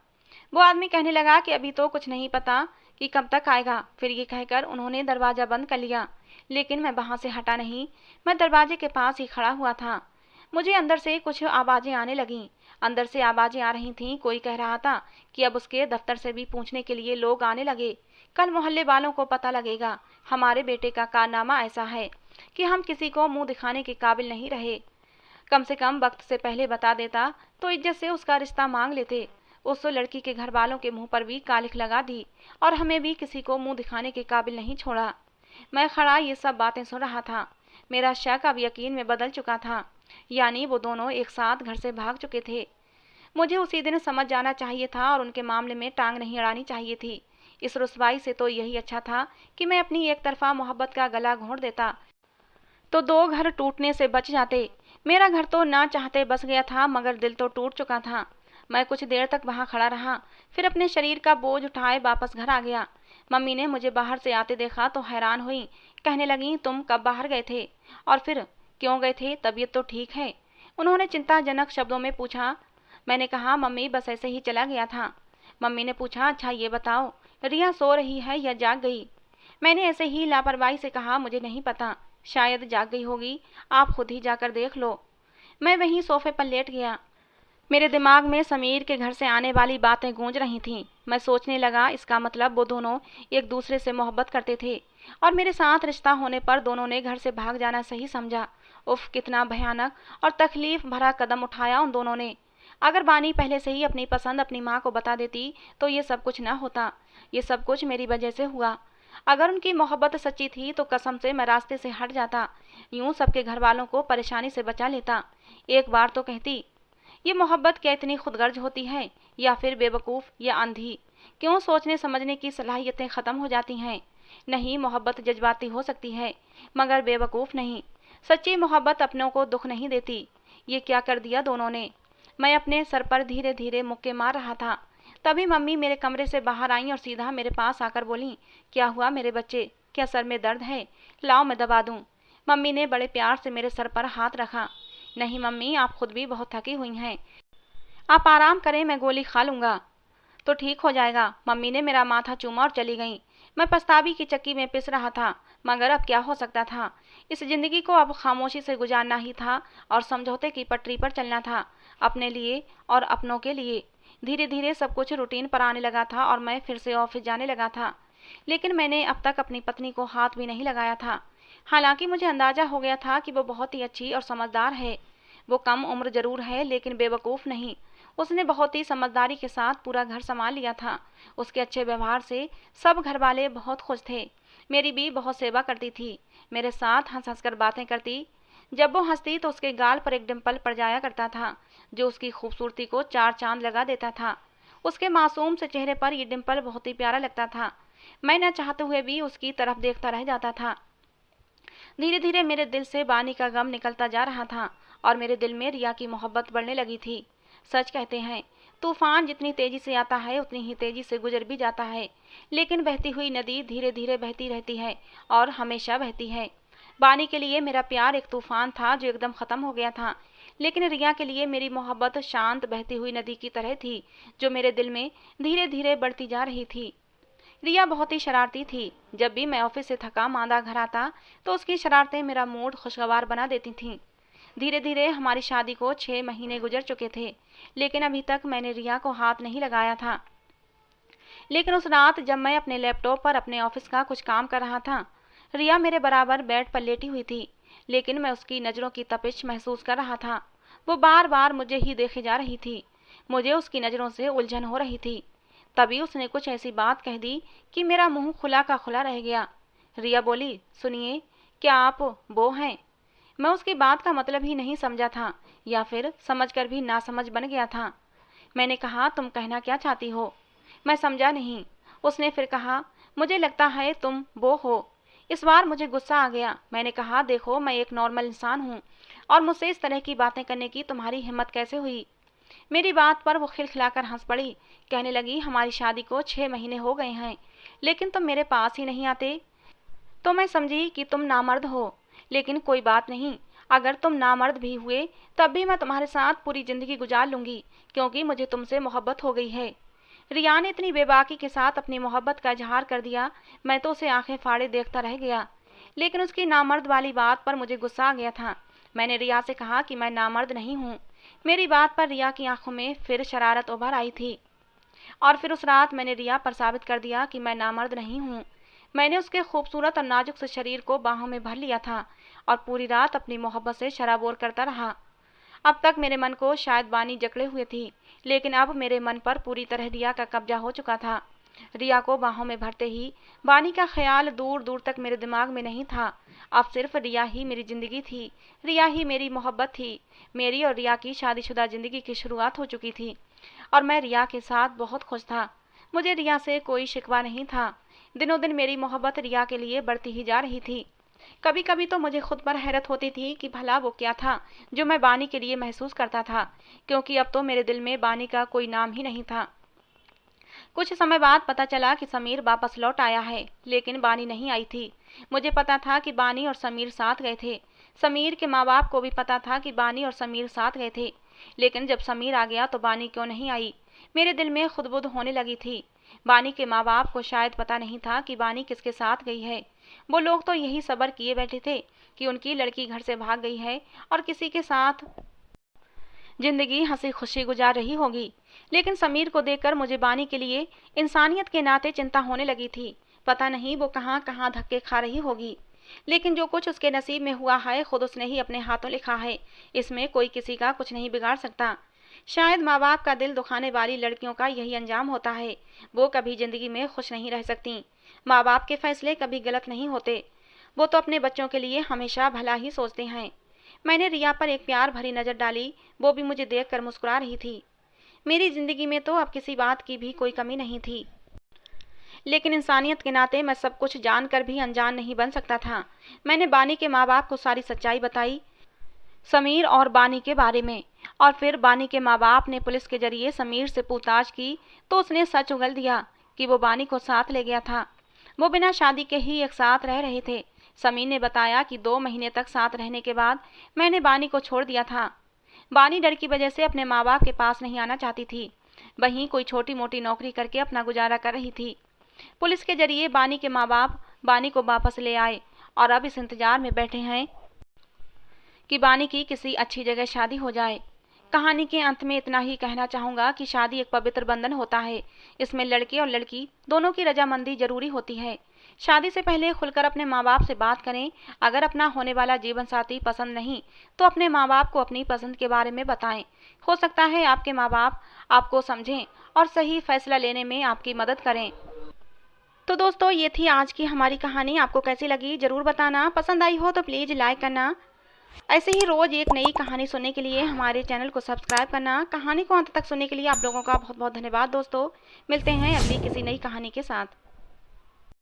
वो आदमी कहने लगा कि अभी तो कुछ नहीं पता कि कब तक आएगा। फिर ये कहकर उन्होंने दरवाजा बंद कर लिया, लेकिन मैं वहां से हटा नहीं। मैं दरवाजे के पास ही खड़ा हुआ था। मुझे अंदर से कुछ आवाजें आने लगीं। अंदर से आवाजें आ रही थीं। कोई कह रहा था कि अब उसके दफ्तर से भी पूछने के लिए लोग आने लगे। कल मोहल्ले वालों को पता लगेगा हमारे बेटे का कारनामा ऐसा है कि हम किसी को मुंह दिखाने के काबिल नहीं रहे। कम से कम वक्त से पहले बता देता तो इज्जत से उसका रिश्ता मांग लेते। उस लड़की के घर वालों के मुंह पर भी कालिख लगा दी और हमें भी किसी को मुंह दिखाने के काबिल नहीं छोड़ा। मैं खड़ा ये सब बातें सुन रहा था। मेरा शक अब यकीन में बदल चुका था, यानी वो दोनों एक साथ घर से भाग चुके थे। मुझे उसी दिन समझ जाना चाहिए था और उनके मामले में टांग नहीं अड़ानी चाहिए थी। इस रुसवाई से तो यही अच्छा था कि मैं अपनी एक तरफा मोहब्बत का गला घोंट देता तो 2 घर टूटने से बच जाते। मेरा घर तो ना चाहते बस गया था, मगर दिल तो टूट चुका था। मैं कुछ देर तक वहां खड़ा रहा, फिर अपने शरीर का बोझ उठाए वापस घर आ गया। मम्मी ने मुझे बाहर से आते देखा तो हैरान हुई। कहने लगी, तुम कब बाहर गए थे और फिर क्यों गए थे? तबीयत तो ठीक है? उन्होंने चिंताजनक शब्दों में पूछा। मैंने कहा, मम्मी, बस ऐसे ही चला गया था। मम्मी ने पूछा, अच्छा ये बताओ, रिया सो रही है या जाग गई? मैंने ऐसे ही लापरवाही से कहा, मुझे नहीं पता, शायद जाग गई होगी, आप खुद ही जाकर देख लो। मैं वहीं सोफे पर लेट गया। मेरे दिमाग में समीर के घर से आने वाली बातें गूंज रही थीं। मैं सोचने लगा, इसका मतलब वो दोनों एक दूसरे से मोहब्बत करते थे और मेरे साथ रिश्ता होने पर दोनों ने घर से भाग जाना सही समझा। उफ, कितना भयानक और तकलीफ भरा कदम उठाया उन दोनों ने। अगर बानी पहले से ही अपनी पसंद अपनी माँ को बता देती तो ये सब कुछ ना होता। ये सब कुछ मेरी वजह से हुआ। अगर उनकी मोहब्बत सच्ची थी तो कसम से मैं रास्ते से हट जाता, यूं सबके घर वालों को परेशानी से बचा लेता। एक बार तो कहती, ये मोहब्बत क्या इतनी खुदगर्ज होती है, या फिर बेवकूफ़ या अंधी? क्यों सोचने समझने की सलाहियतें ख़त्म हो जाती हैं? नहीं, मोहब्बत जज्बाती हो सकती है, मगर बेवकूफ़ नहीं। सच्ची मोहब्बत अपनों को दुख नहीं देती। ये क्या कर दिया दोनों ने। मैं अपने सर पर धीरे धीरे मुक्के मार रहा था। तभी मम्मी मेरे कमरे से बाहर आईं और सीधा मेरे पास आकर बोलीं, क्या हुआ मेरे बच्चे, क्या सर में दर्द है? लाओ मैं दबा दूं। मम्मी ने बड़े प्यार से मेरे सर पर हाथ रखा। नहीं मम्मी, आप खुद भी बहुत थकी हुई हैं, आप आराम करें, मैं गोली खा लूंगा तो ठीक हो जाएगा। मम्मी ने मेरा माथा चूमा और चली गईं। मैं पछतावी की चक्की में पिस रहा था, मगर अब क्या हो सकता था। इस जिंदगी को अब खामोशी से गुजारना ही था और समझौते की पटरी पर चलना था, अपने लिए और अपनों के लिए। धीरे धीरे सब कुछ रूटीन पर आने लगा था और मैं फिर से ऑफिस जाने लगा था। लेकिन मैंने अब तक अपनी पत्नी को हाथ भी नहीं लगाया था। हालांकि मुझे अंदाजा हो गया था कि वो बहुत ही अच्छी और समझदार है। वो कम उम्र जरूर है, लेकिन बेवकूफ़ नहीं। उसने बहुत ही समझदारी के साथ पूरा घर संभाल लिया था। उसके अच्छे व्यवहार से सब घर वाले बहुत खुश थे। मेरी भी बहुत सेवा करती थी, मेरे साथ हंस हंस कर बातें करती। जब वो हंसती तो उसके गाल पर एक डिम्पल पड़ जाया करता था, जो उसकी खूबसूरती को चार चांद लगा देता था। उसके मासूम से चेहरे पर ये डिम्पल बहुत ही प्यारा लगता था। मैं न चाहते हुए भी उसकी तरफ देखता रह जाता था। धीरे धीरे मेरे दिल से बानी का गम निकलता जा रहा था और मेरे दिल में रिया की मोहब्बत बढ़ने लगी थी। सच कहते हैं, तूफान जितनी तेजी से आता है उतनी ही तेजी से गुजर भी जाता है, लेकिन बहती हुई नदी धीरे धीरे बहती रहती है और हमेशा बहती है। बानी के लिए मेरा प्यार एक तूफान था जो एकदम खत्म हो गया था, लेकिन रिया के लिए मेरी मोहब्बत शांत बहती हुई नदी की तरह थी, जो मेरे दिल में धीरे धीरे बढ़ती जा रही थी। रिया बहुत ही शरारती थी। जब भी मैं ऑफिस से थका मांदा घर आता तो उसकी शरारतें मेरा मूड खुशगवार बना देती थीं। धीरे धीरे हमारी शादी को 6 महीने गुजर चुके थे, लेकिन अभी तक मैंने रिया को हाथ नहीं लगाया था। लेकिन उस रात जब मैं अपने लैपटॉप पर अपने ऑफिस का कुछ काम कर रहा था, रिया मेरे बराबर बेड पर लेटी हुई थी, लेकिन मैं उसकी नज़रों की तपिश महसूस कर रहा था। वो बार बार मुझे ही देखे जा रही थी। मुझे उसकी नज़रों से उलझन हो रही थी। तभी उसने कुछ ऐसी बात कह दी कि मेरा मुंह खुला का खुला रह गया। रिया बोली, सुनिए, क्या आप वो हैं? मैं उसकी बात का मतलब ही नहीं समझा था, या फिर समझकर भी नासमझ बन गया था। मैंने कहा, तुम कहना क्या चाहती हो? मैं समझा नहीं। उसने फिर कहा, मुझे लगता है तुम वो हो। इस बार मुझे गुस्सा आ गया। मैंने कहा, देखो मैं एक नॉर्मल इंसान हूँ और मुझसे इस तरह की बातें करने की तुम्हारी हिम्मत कैसे हुई? मेरी बात पर वो खिलखिलाकर हंस पड़ी। कहने लगी, हमारी शादी को 6 महीने हो गए हैं, लेकिन तुम मेरे पास ही नहीं आते। तो मैं समझी कि तुम नामर्द हो, लेकिन कोई बात नहीं। अगर तुम नामर्द भी हुए तब भी मैं तुम्हारे साथ पूरी जिंदगी गुजार लूंगी, क्योंकि मुझे तुमसे मोहब्बत हो गई है। रिया ने इतनी बेबाकी के साथ अपनी मोहब्बत का इजहार कर दिया, मैं तो उसे आंखें फाड़े देखता रह गया। लेकिन उसकी नामर्द वाली बात पर मुझे गुस्सा आ गया था। मैंने रिया से कहा कि मैं नामर्द नहीं हूँ। मेरी बात पर रिया की आंखों में फिर शरारत उभर आई थी, और फिर उस रात मैंने रिया पर साबित कर दिया कि मैं नामर्द नहीं हूँ। मैंने उसके खूबसूरत और नाजुक से शरीर को बाहों में भर लिया था और पूरी रात अपनी मोहब्बत से शराबोर करता रहा। अब तक मेरे मन को शायद बानी जकड़े हुए थी, लेकिन अब मेरे मन पर पूरी तरह रिया का कब्जा हो चुका था। रिया को बाहों में भरते ही बानी का ख्याल दूर दूर तक मेरे दिमाग में नहीं था। अब सिर्फ रिया ही मेरी जिंदगी थी, रिया ही मेरी मोहब्बत थी। मेरी और रिया की शादीशुदा जिंदगी की शुरुआत हो चुकी थी और मैं रिया के साथ बहुत खुश था। मुझे रिया से कोई शिकवा नहीं था। दिनों दिन मेरी मोहब्बत रिया के लिए बढ़ती ही जा रही थी। कभी कभी तो मुझे खुद पर हैरत होती थी कि भला वो क्या था जो मैं बानी के लिए महसूस करता था, क्योंकि अब तो मेरे दिल में बानी का कोई नाम ही नहीं था। कुछ समय बाद पता चला कि समीर वापस लौट आया है, लेकिन बानी नहीं आई थी। मुझे पता था कि बानी और समीर साथ गए थे। समीर के माँ बाप को भी पता था कि बानी और समीर साथ गए थे, लेकिन जब समीर आ गया तो बानी क्यों नहीं आई? मेरे दिल में खुदबुद होने लगी थी। बानी के माँ बाप को शायद पता नहीं था कि बानी किसके साथ गई है। वो लोग तो यही सब्र किए बैठे थे कि उनकी लड़की घर से भाग गई है और किसी के साथ जिंदगी हंसी खुशी गुजार रही होगी। लेकिन समीर को देखकर मुझे बानी के लिए इंसानियत के नाते चिंता होने लगी थी। पता नहीं वो कहाँ कहाँ धक्के खा रही होगी, लेकिन जो कुछ उसके नसीब में हुआ है खुद उसने ही अपने हाथों लिखा है। इसमें कोई किसी का कुछ नहीं बिगाड़ सकता। शायद माँ बाप का दिल दुखाने वाली लड़कियों का यही अंजाम होता है। वो कभी जिंदगी में खुश नहीं रह सकती। माँ बाप के फैसले कभी गलत नहीं होते। वो तो अपने बच्चों के लिए हमेशा भला ही सोचते हैं। मैंने रिया पर एक प्यार भरी नज़र डाली। वो भी मुझे देखकर मुस्कुरा रही थी। मेरी जिंदगी में तो अब किसी बात की भी कोई कमी नहीं थी, लेकिन इंसानियत के नाते मैं सब कुछ जानकर भी अनजान नहीं बन सकता था। मैंने बानी के माँ बाप को सारी सच्चाई बताई, समीर और बानी के बारे में। और फिर बानी के माँ बाप ने पुलिस के जरिए समीर से पूछताछ की तो उसने सच उगल दिया कि वो बानी को साथ ले गया था। वो बिना शादी के ही एक साथ रह रहे थे। समीर ने बताया कि 2 महीने तक साथ रहने के बाद मैंने बानी को छोड़ दिया था। बानी डर की वजह से अपने माँ बाप के पास नहीं आना चाहती थी, वहीं कोई छोटी मोटी नौकरी करके अपना गुजारा कर रही थी। पुलिस के जरिए बानी के माँ बाप बानी को वापस ले आए और अब इस इंतजार में बैठे हैं कि बानी की किसी अच्छी जगह शादी हो जाए। कहानी के अंत में इतना ही कहना चाहूँगा कि शादी एक पवित्र बंधन होता है। इसमें लड़के और लड़की दोनों की रजामंदी जरूरी होती है। शादी से पहले खुलकर अपने माँ बाप से बात करें। अगर अपना होने वाला जीवन साथी पसंद नहीं तो अपने माँ बाप को अपनी पसंद के बारे में बताएं। हो सकता है आपके माँ बाप आपको समझें और सही फैसला लेने में आपकी मदद करें। तो दोस्तों, ये थी आज की हमारी कहानी। आपको कैसी लगी ज़रूर बताना। पसंद आई हो तो प्लीज़ लाइक करना। ऐसे ही रोज़ एक नई कहानी सुनने के लिए हमारे चैनल को सब्सक्राइब करना। कहानी को अंत तक सुनने के लिए आप लोगों का बहुत बहुत धन्यवाद दोस्तों। मिलते हैं अगली किसी नई कहानी के साथ।